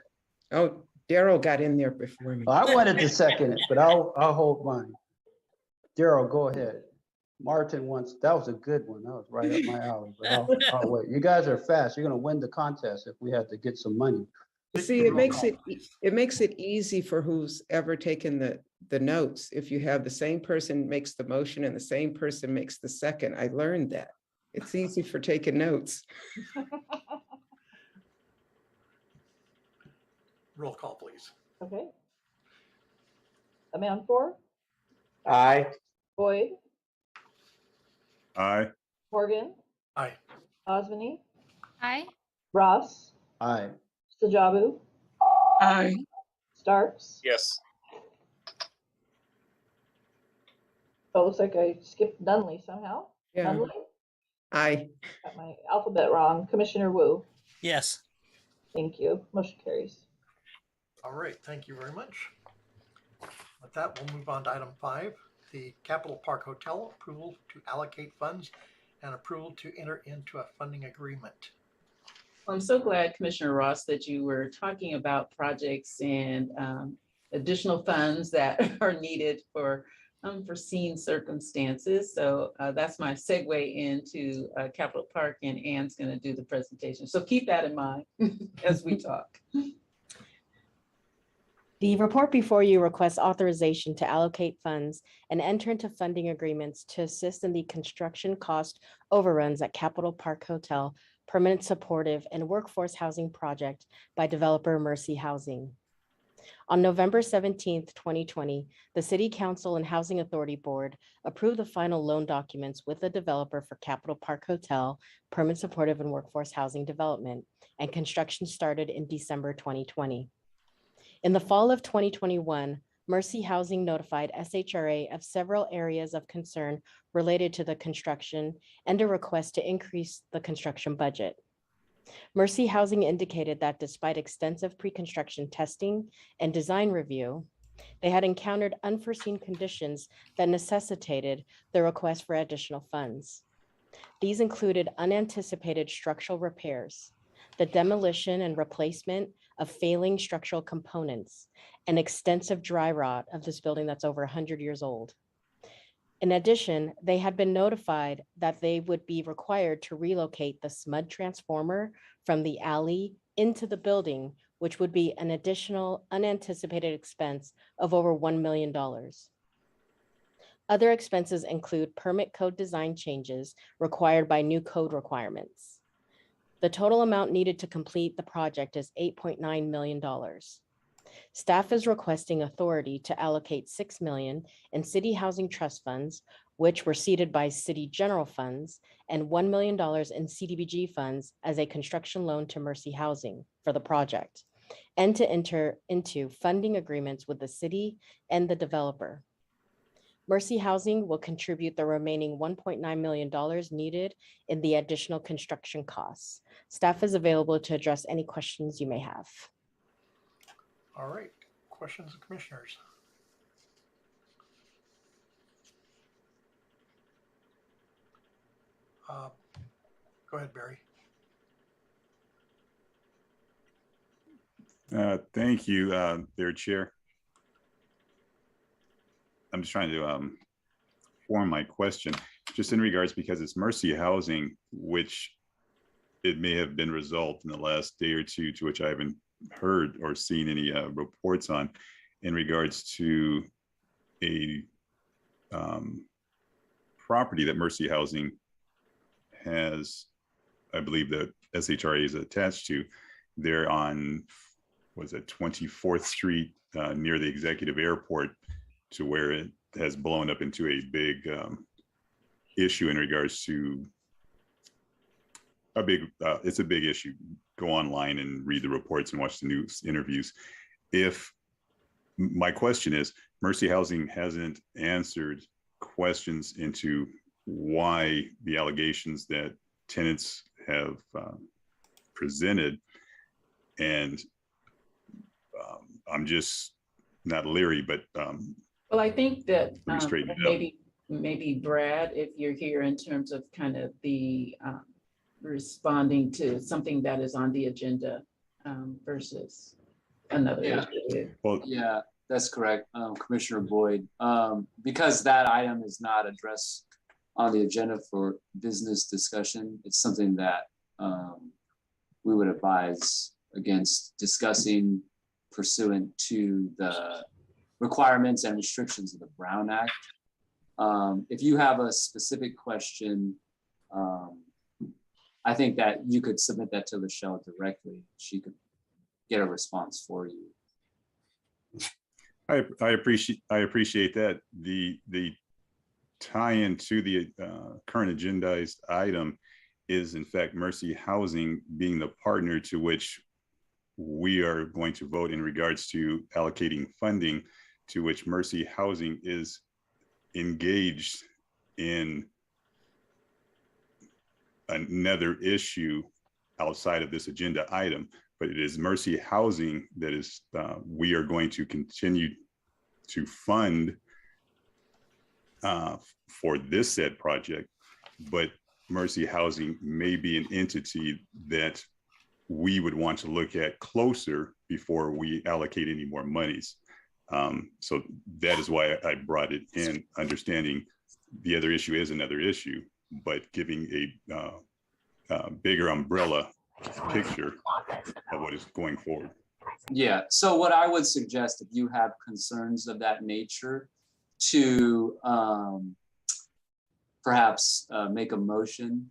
Oh, Daryl got in there before me. I wanted to second it, but I'll hold mine. Daryl, go ahead. Martin wants, that was a good one. That was right up my alley, but I'll wait. You guys are fast. You're going to win the contest if we had to get some money. See, it makes it easy for who's ever taken the notes. If you have the same person makes the motion and the same person makes the second. I learned that. It's easy for taking notes. Roll call, please. Okay. Amanpour, Aye. Boyd, Aye. Morgan, Aye. Osmani, Aye. Ross, Aye. Sajabu, Aye. Starks. Yes. Oh, looks like I skipped Dunley somehow. Yeah. Dunley? Aye. Got my alphabet wrong. Commissioner Wu. Yes. Thank you. Motion carries. All right, thank you very much. With that, we'll move on to item 5, the Capitol Park Hotel approval to allocate funds and approval to enter into a funding agreement. I'm so glad, Commissioner Ross, that you were talking about projects and additional funds that are needed for unforeseen circumstances. So that's my segue into Capitol Park, and Ann's going to do the presentation. So keep that in mind as we talk. The report before you requests authorization to allocate funds and enter into funding agreements to assist in the construction cost overruns at Capitol Park Hotel Permanent Supportive and Workforce Housing Project by developer Mercy Housing. On November 17th, 2020, the City Council and Housing Authority Board approved the final loan documents with the developer for Capitol Park Hotel Permanent Supportive and Workforce Housing Development, and construction started in December 2020. In the fall of 2021, Mercy Housing notified SHRA of several areas of concern related to the construction and a request to increase the construction budget. Mercy Housing indicated that despite extensive pre-construction testing and design review, they had encountered unforeseen conditions that necessitated the request for additional funds. These included unanticipated structural repairs, the demolition and replacement of failing structural components, and extensive dry rot of this building that's over 100 years old. In addition, they had been notified that they would be required to relocate the SMUD transformer from the alley into the building, which would be an additional unanticipated expense of over $1 million. Other expenses include permit code design changes required by new code requirements. The total amount needed to complete the project is $8.9 million. Staff is requesting authority to allocate $6 million in City Housing Trust funds, which were seeded by City General Funds, and $1 million in CDBG funds as a construction loan to Mercy Housing for the project, and to enter into funding agreements with the city and the developer. Mercy Housing will contribute the remaining $1.9 million needed in the additional construction costs. Staff is available to address any questions you may have. All right, questions of commissioners? Go ahead, Barry. Thank you, there, Chair. I'm just trying to form my question, just in regards, because it's Mercy Housing, which it may have been resolved in the last day or two, to which I haven't heard or seen any reports on, in regards to a property that Mercy Housing has, I believe that SHRA is attached to. They're on, was it 24th Street near the Executive Airport, to where it has blown up into a big issue in regards to it's a big issue. Go online and read the reports and watch the news interviews. If my question is, Mercy Housing hasn't answered questions into why the allegations that tenants have presented, and I'm just not leery, but well, I think that straighten it up. maybe Brad, if you're here in terms of kind of the responding to something that is on the agenda versus another issue. Well, yeah, that's correct, Commissioner Boyd. Because that item is not addressed on the agenda for business discussion, it's something that we would advise against discussing pursuant to the requirements and restrictions of the Brown Act. If you have a specific question, I think that you could submit that to Michelle directly. She could get a response for you. I appreciate that. The tie-in to the current agendized item is in fact Mercy Housing being the partner to which we are going to vote in regards to allocating funding, to which Mercy Housing is engaged in another issue outside of this agenda item. But it is Mercy Housing that is, we are going to continue to fund for this said project, but Mercy Housing may be an entity that we would want to look at closer before we allocate any more monies. So that is why I brought it in, understanding the other issue is another issue, but giving a bigger umbrella picture of what is going forward. Yeah, so what I would suggest, if you have concerns of that nature, to perhaps make a motion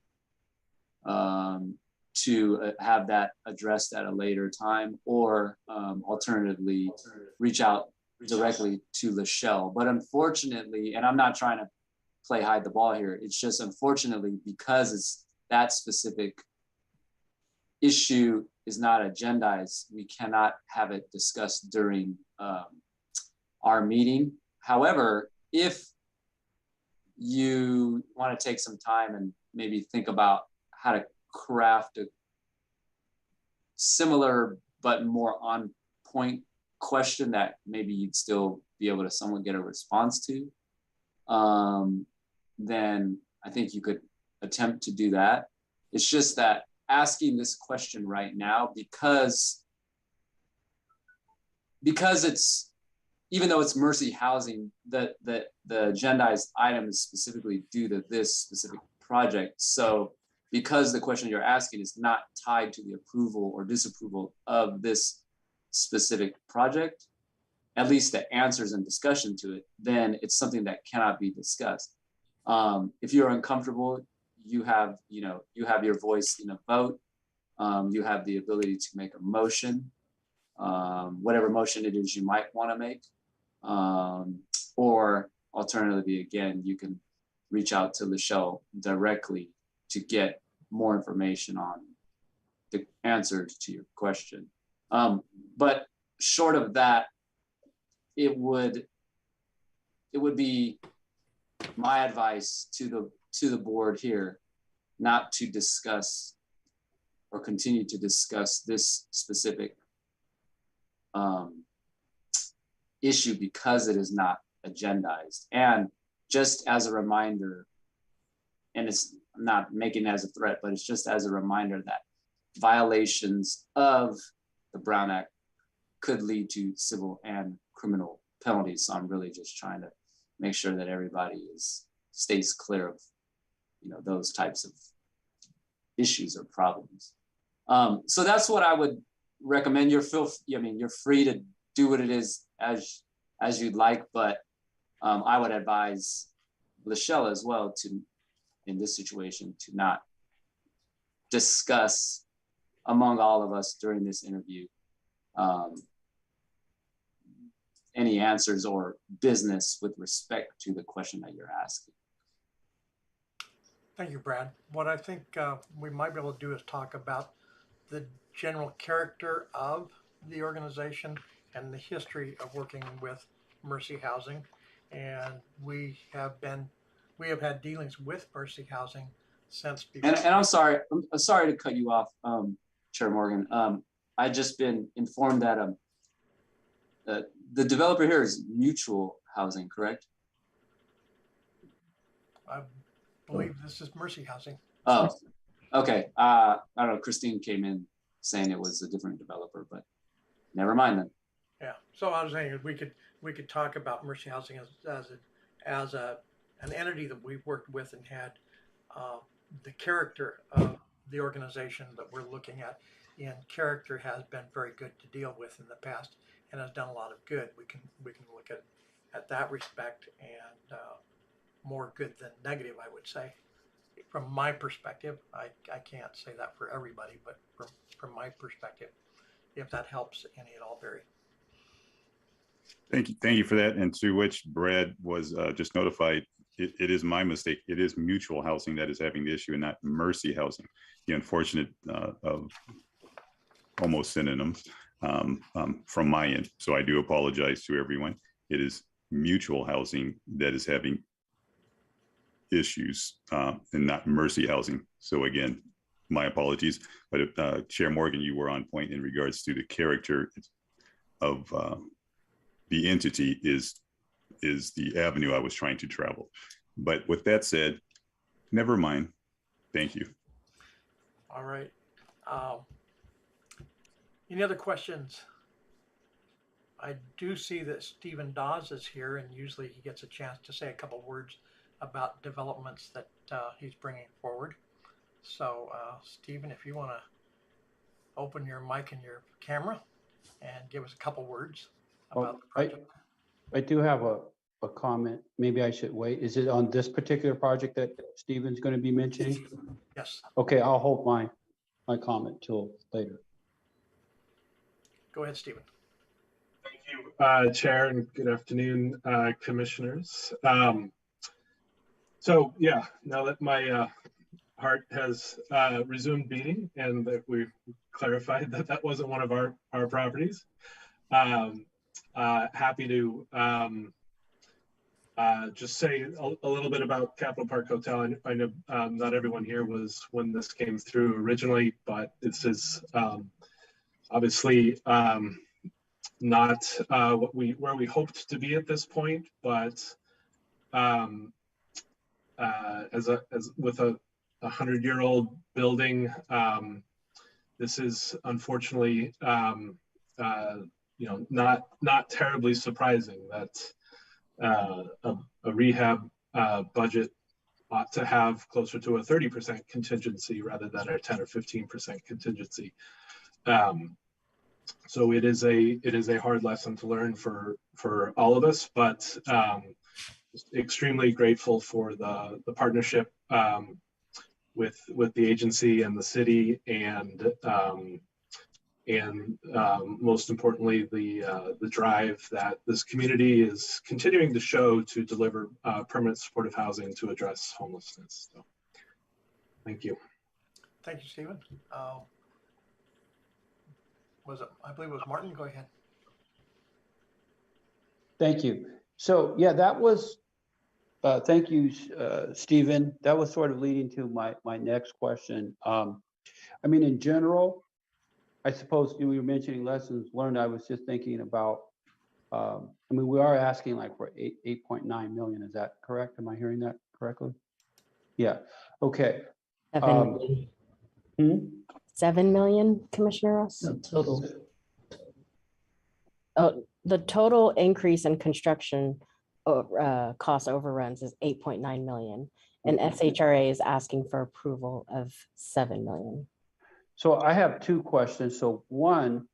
to have that addressed at a later time, or alternatively reach out directly to Michelle. But unfortunately, and I'm not trying to play hide the ball here, it's just unfortunately, because it's that specific issue is not agendized, we cannot have it discussed during our meeting. However, if you want to take some time and maybe think about how to craft a similar but more on point question that maybe you'd still be able to somewhat get a response to, then I think you could attempt to do that. It's just that asking this question right now, because it's, even though it's Mercy Housing, the agendized item is specifically due to this specific project. So because the question you're asking is not tied to the approval or disapproval of this specific project, at least the answers and discussion to it, then it's something that cannot be discussed. If you're uncomfortable, you have your voice in a vote. You have the ability to make a motion, whatever motion it is you might want to make. Or alternatively, again, you can reach out to Michelle directly to get more information on the answers to your question. But short of that, it would be my advice to the board here not to discuss or continue to discuss this specific issue because it is not agendized. And just as a reminder, and it's I'm not making it as a threat, but it's just as a reminder that violations of the Brown Act could lead to civil and criminal penalties. So I'm really just trying to make sure that everybody stays clear of, those types of issues or problems. So that's what I would recommend. You're free to do what it is as you'd like, but I would advise Lachelle as well in this situation to not discuss among all of us during this interview any answers or business with respect to the question that you're asking. Thank you, Brad. What I think we might be able to do is talk about the general character of the organization and the history of working with Mercy Housing. And we have had dealings with Mercy Housing since before. And I'm sorry to cut you off, Chair Morgan. I just been informed that the developer here is Mutual Housing, correct? I believe this is Mercy Housing. Oh, okay. I don't know. Christine came in saying it was a different developer, but never mind then. Yeah. So I was saying we could talk about Mercy Housing as an entity that we've worked with and had the character of the organization that we're looking at. And character has been very good to deal with in the past and has done a lot of good. We can look at that respect and more good than negative, I would say. From my perspective, I can't say that for everybody, but from my perspective, if that helps any at all, Barry. Thank you for that. And to which Brad was just notified, it is my mistake. It is Mutual Housing that is having the issue and not Mercy Housing. The unfortunate of almost synonyms from my end. So I do apologize to everyone. It is Mutual Housing that is having issues and not Mercy Housing. So again, my apologies. But Chair Morgan, you were on point in regards to the character of the entity is the avenue I was trying to travel. But with that said, never mind. Thank you. All right. Any other questions? I do see that Stephen Dawes is here, and usually he gets a chance to say a couple words about developments that he's bringing forward. So Stephen, if you want to open your mic and your camera and give us a couple words about the project. I do have a comment. Maybe I should wait. Is it on this particular project that Stephen's going to be mentioning? Yes. Okay, I'll hold my comment till later. Go ahead, Stephen. Thank you, Chair, and good afternoon, commissioners. So yeah, now that my heart has resumed beating and that we clarified that that wasn't one of our properties, happy to just say a little bit about Capitol Park Hotel. I know not everyone here was when this came through originally, but this is obviously not where we hoped to be at this point, but with a 100-year-old building, this is unfortunately not terribly surprising that a rehab budget ought to have closer to a 30% contingency rather than a 10 or 15% contingency. So it is a hard lesson to learn for all of us, but extremely grateful for the partnership with the agency and the city, and most importantly, the drive that this community is continuing to show to deliver permanent supportive housing to address homelessness. So, thank you. Thank you, Stephen. I believe it was Martin. Go ahead. Thank you. So yeah, that was, thank you, Stephen. That was sort of leading to my next question. I mean, in general, I suppose you were mentioning lessons learned. I was just thinking about I mean, we are asking like for 8.9 million. Is that correct? Am I hearing that correctly? Yeah. Okay. 7 million. 7 million, Commissioner Ross? No, total. Oh, the total increase in construction cost overruns is 8.9 million, and SHRA is asking for approval of 7 million. So I have two questions. So one,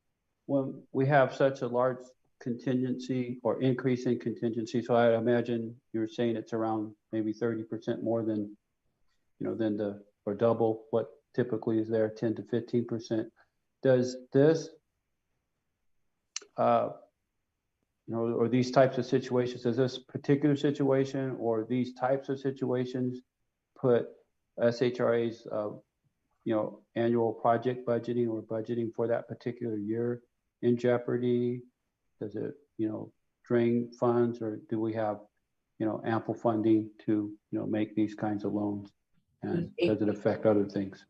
when we have such a large contingency or increase in contingency, so I imagine you're saying it's around maybe 30% more than, than the, or double what typically is there, 10 to 15%. Does this, or these types of situations, does this particular situation or these types of situations put SHRA's, annual project budgeting or budgeting for that particular year in jeopardy? Does it, drain funds, or do we have, ample funding to, make these kinds of loans? And does it affect other things?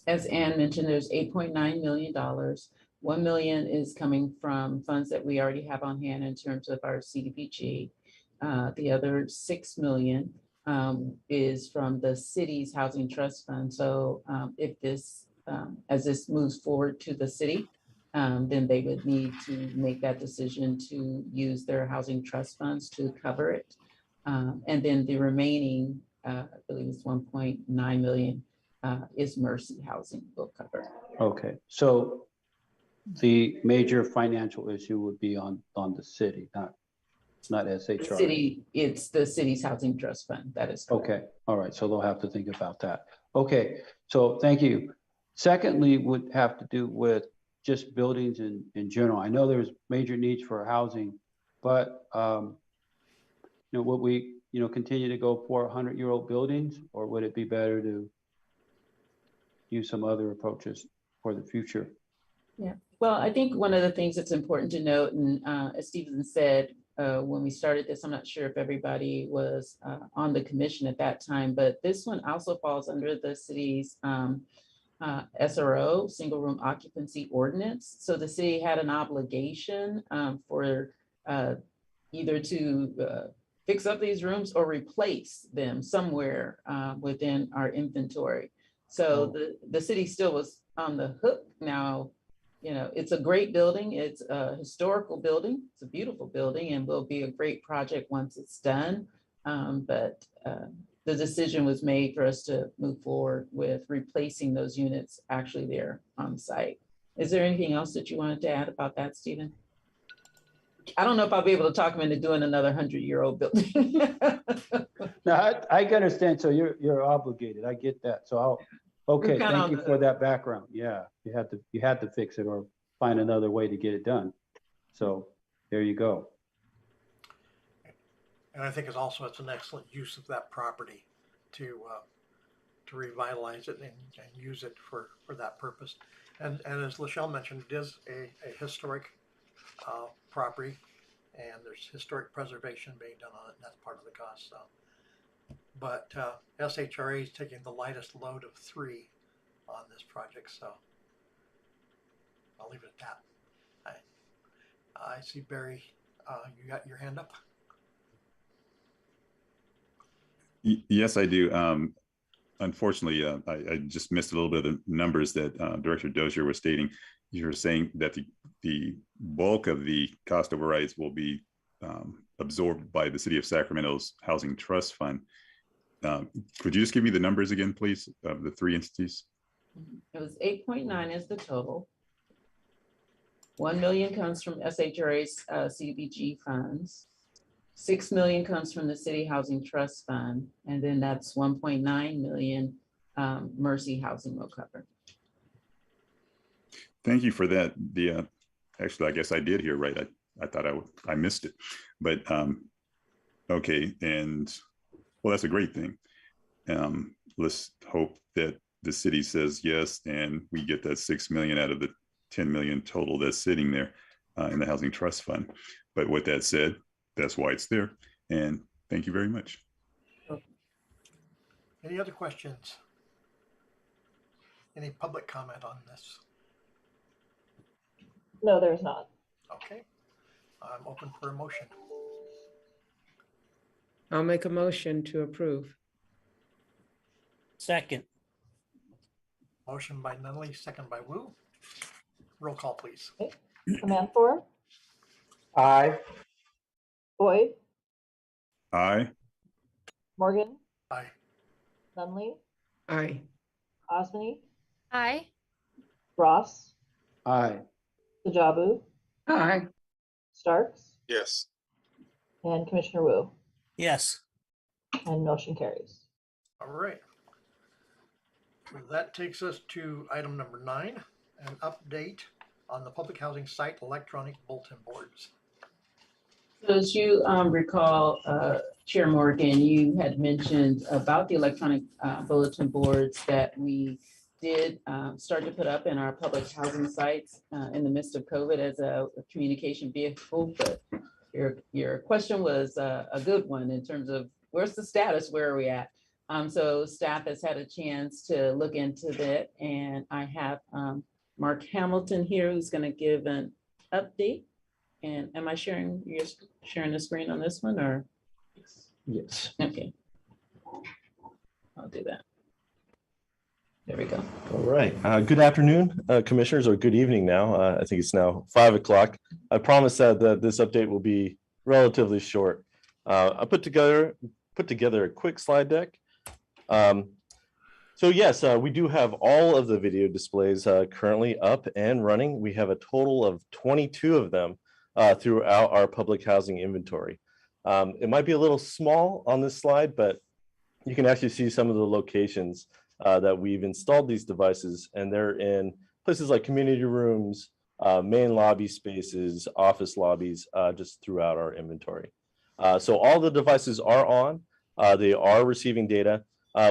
As Ann mentioned, there's $8.9 million. 1 million is coming from funds that we already have on hand in terms of our CDBG. The other 6 million is from the city's housing trust fund. So if this, as this moves forward to the city, then they would need to make that decision to use their housing trust funds to cover it. And then the remaining, I believe it's 1.9 million is Mercy Housing will cover. Okay, so the major financial issue would be on the city, not SHRA. The city, it's the city's housing trust fund. That is correct. Okay, all right, so they'll have to think about that. Okay, so thank you. Secondly, would have to do with just buildings in general. I know there's major needs for housing, but would we continue to go for 100-year-old buildings, or would it be better to use some other approaches for the future? Yeah, well, I think one of the things that's important to note, and as Stephen said, when we started this, I'm not sure if everybody was on the commission at that time, but this one also falls under the city's SRO, single room occupancy ordinance. So the city had an obligation for either to fix up these rooms or replace them somewhere within our inventory. So the city still was on the hook. Now, it's a great building. It's a historical building. It's a beautiful building and will be a great project once it's done. But the decision was made for us to move forward with replacing those units actually there on site. Is there anything else that you wanted to add about that, Stephen? I don't know if I'll be able to talk him into doing another 100-year-old building. No, I can understand. So you're obligated. I get that. So okay, thank you for that background. Yeah, you had to fix it or find another way to get it done. So there you go. And I think it's an excellent use of that property to revitalize it and use it for that purpose. And as Lachelle mentioned, it is a historic property, and there's historic preservation being done on it, and that's part of the cost. So, but SHRA is taking the lightest load of 3 on this project, so I'll leave it at that. I see Barry, you got your hand up? Yes, I do. Unfortunately, I just missed a little bit of the numbers that Director Dozier was stating. You were saying that the bulk of the cost overrides will be absorbed by the City of Sacramento's Housing Trust Fund. Could you just give me the numbers again, please, of the 3 entities? It was 8.9 is the total. 1 million comes from SHRA's CDBG funds. 6 million comes from the City Housing Trust Fund, and then that's 1.9 million Mercy Housing will cover. Thank you for that. Actually, I guess I did hear right. I thought I missed it, but okay. And well, that's a great thing. Let's hope that the city says yes, and we get that 6 million out of the 10 million total that's sitting there in the Housing Trust Fund. But with that said, that's why it's there. And thank you very much. Any other questions? Any public comment on this? No, there's not. Okay. I'm open for a motion. I'll make a motion to approve. Second. Motion by Nunley, second by Wu. Roll call, please. Amanfor, Aye. Boyd, Aye. Morgan, Aye. Nunley, Aye. Osmany, Aye. Ross, Aye. Sajabu, Aye. Starks, Yes. and Commissioner Wu, Yes. and motion carries. All right. That takes us to item number 9, an update on the public housing site electronic bulletin boards. So as you recall, Chair Morgan, you had mentioned about the electronic bulletin boards that we did start to put up in our public housing sites in the midst of COVID as a communication vehicle. But your question was a good one in terms of where's the status, where are we at? So staff has had a chance to look into that, and I have Mark Hamilton here who's going to give an update. And am I sharing the screen on this one, or? Yes. Okay. I'll do that. There we go. All right. Good afternoon, commissioners, or good evening now. I think it's now 5 o'clock. I promise that this update will be relatively short. I put together a quick slide deck. So yes, we do have all of the video displays currently up and running. We have a total of 22 of them throughout our public housing inventory. It might be a little small on this slide, but you can actually see some of the locations that we've installed these devices, and they're in places like community rooms, main lobby spaces, office lobbies, just throughout our inventory. So all the devices are on, they are receiving data.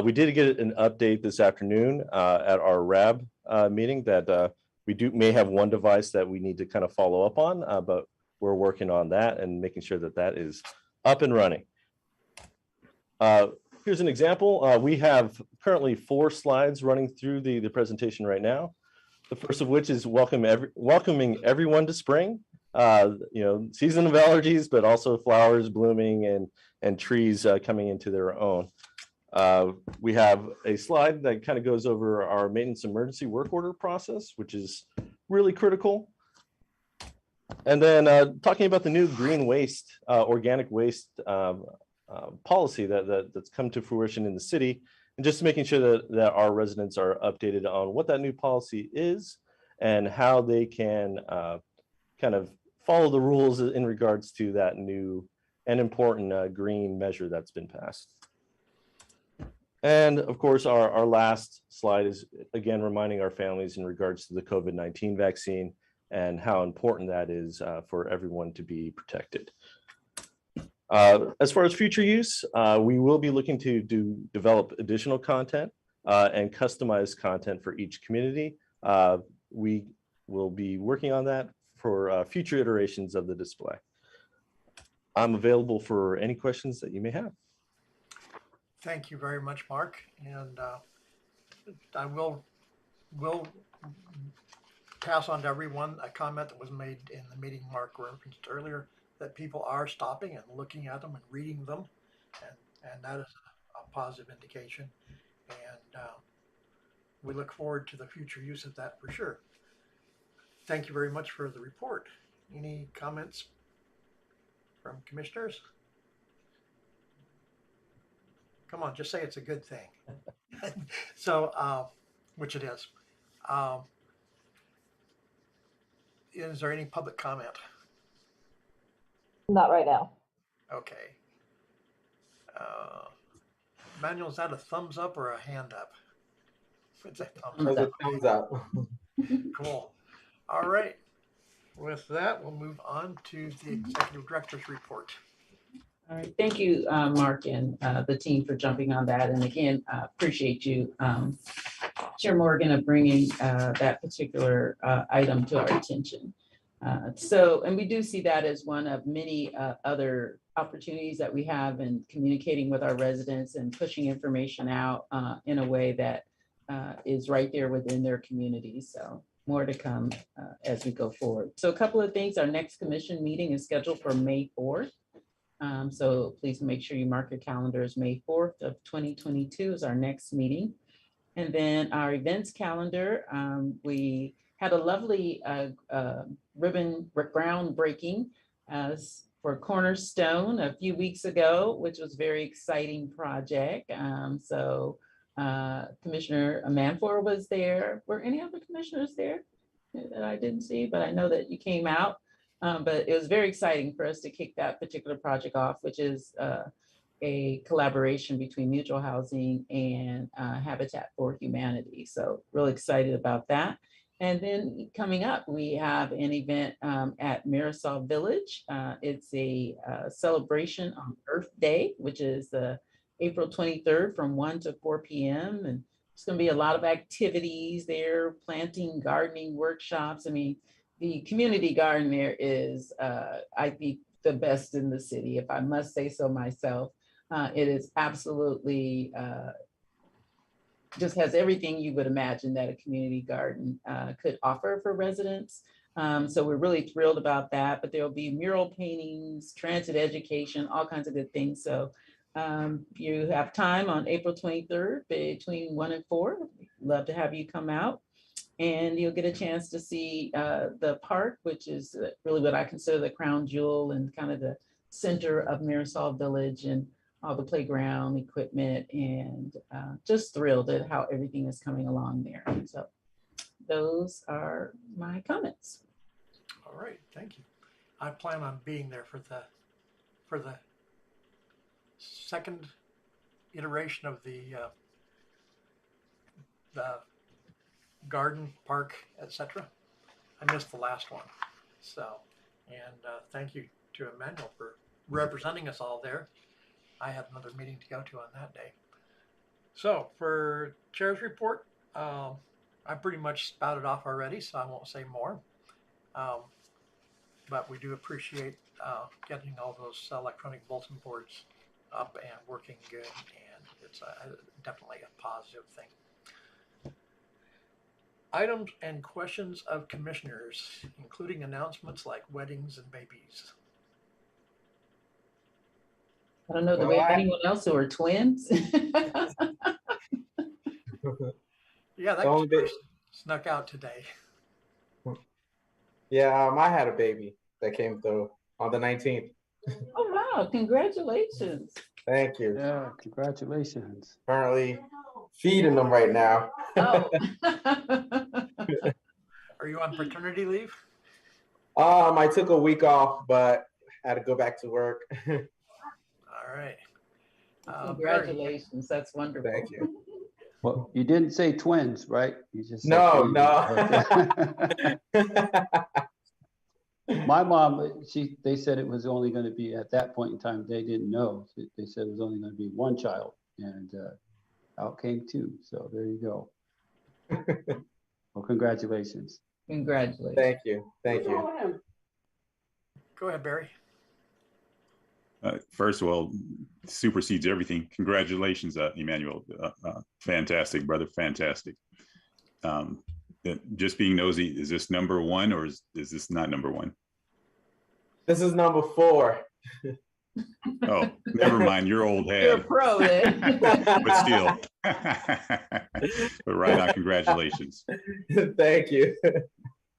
We did get an update this afternoon at our RAB meeting that we may have one device that we need to kind of follow up on, but we're working on that and making sure that that is up and running. Here's an example. We have currently 4 slides running through the presentation right now. The first of which is welcoming everyone to spring. Season of allergies, but also flowers blooming and trees coming into their own. We have a slide that kind of goes over our maintenance emergency work order process, which is really critical. And then talking about the new green waste, organic waste policy that's come to fruition in the city, and just making sure that our residents are updated on what that new policy is and how they can kind of follow the rules in regards to that new and important green measure that's been passed. And of course, our last slide is again reminding our families in regards to the COVID-19 vaccine and how important that is for everyone to be protected. As far as future use, we will be looking to develop additional content and customized content for each community. We will be working on that for future iterations of the display. I'm available for any questions that you may have. Thank you very much, Mark. And I will pass on to everyone a comment that was made in the meeting Mark referenced earlier, that people are stopping and looking at them and reading them. And that is a positive indication. And we look forward to the future use of that for sure. Thank you very much for the report. Any comments from commissioners? Come on, just say it's a good thing. So, which it is. Is there any public comment? Not right now. Okay. Manuel, is that a thumbs up or a hand up? It's a thumbs up. Thumbs up. Cool. All right. With that, we'll move on to the executive director's report. All right, thank you, Mark, and the team for jumping on that. And again, appreciate you, Chair Morgan, of bringing that particular item to our attention. And we do see that as one of many other opportunities that we have in communicating with our residents and pushing information out in a way that is right there within their communities. So more to come as we go forward. So a couple of things, our next commission meeting is scheduled for May 4th. So please make sure you mark your calendars. May 4th of 2022 is our next meeting. And then our events calendar, we had a lovely ribbon groundbreaking for Cornerstone a few weeks ago, which was a very exciting project. Commissioner Manfor was there. Were any other commissioners there that I didn't see? But I know that you came out. But it was very exciting for us to kick that particular project off, which is a collaboration between Mutual Housing and Habitat for Humanity. So really excited about that. And then coming up, we have an event at Marisol Village. It's a celebration on Earth Day, which is April 23rd from 1 to 4 p.m. And it's going to be a lot of activities there, planting, gardening, workshops. I mean, the community garden there is, I think, the best in the city, if I must say so myself. It is absolutely just has everything you would imagine that a community garden could offer for residents. So we're really thrilled about that, but there'll be mural paintings, transit education, all kinds of good things. So you have time on April 23rd between 1 and 4. Love to have you come out. And you'll get a chance to see the park, which is really what I consider the crown jewel and kind of the center of Marisol Village, and all the playground equipment, and just thrilled at how everything is coming along there. So those are my comments. All right, thank you. I plan on being there for the second iteration of the garden, park, etc. I missed the last one. So, and thank you to Emmanuel for representing us all there. I have another meeting to go to on that day. So for chair's report, I pretty much spouted off already, so I won't say more. But we do appreciate getting all those electronic bulletin boards up and working good, and it's definitely a positive thing. Items and questions of commissioners, including announcements like weddings and babies. I don't know, do we have anyone else who are twins? Yeah, that person snuck out today. Yeah, I had a baby that came through on the 19th. Oh, wow, congratulations. Thank you. Yeah, congratulations. Currently feeding them right now. Oh. Are you on paternity leave? I took a week off, but had to go back to work. All right. Congratulations, that's wonderful. Thank you. Well, you didn't say twins, right? You just said no. My mom, they said it was only going to be, at that point in time, they didn't know. They said it was only going to be one child, and out came two. So there you go. Well, congratulations. Congratulations. Thank you. Thank you. Go ahead, Barry. First of all, supersedes everything. Congratulations, Emmanuel. Fantastic, brother. Fantastic. Just being nosy, is this number one or is this not number one? This is number 4. Oh, never mind. You're old head. You're a pro then. But still. But right on. Congratulations. Thank you.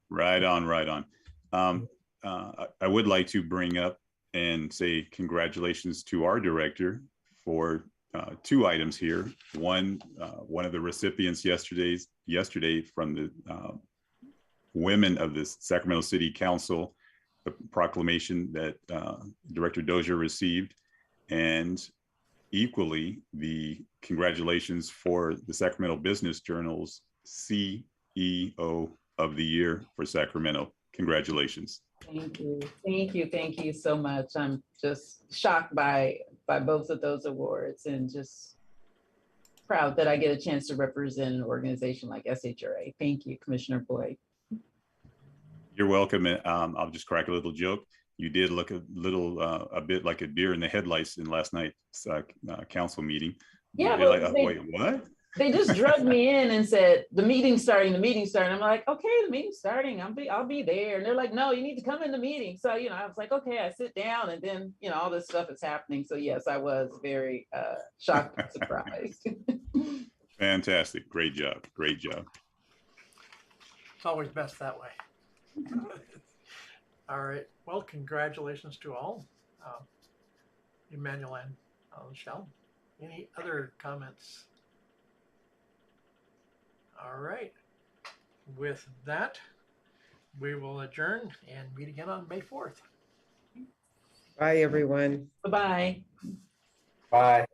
Right on. Right on. I would like to bring up and say congratulations to our director for 2 items here. One of the recipients yesterday from the women of the Sacramento City Council, the proclamation that Director Dozier received, and equally the congratulations for the Sacramento Business Journal's CEO of the Year for Sacramento. Congratulations. Thank you. Thank you. Thank you so much. I'm just shocked by both of those awards, and just proud that I get a chance to represent an organization like SHRA. Thank you, Commissioner Boyd. You're welcome. I'll just crack a little joke. You did look a bit like a deer in the headlights in last night's council meeting. Yeah, like, wait, what? They just drugged me in and said, the meeting's starting. I'm like, okay, the meeting's starting. I'll be there. And they're like, no, you need to come in the meeting. So, I was like, okay, I sit down and then, all this stuff is happening. So yes, I was very shocked and surprised. Fantastic. Great job. Great job. It's always best that way. All right. Well, congratulations to all. Emmanuel and Michelle. Any other comments? All right. With that, we will adjourn and meet again on May 4th. Bye, everyone. Bye-bye. Bye.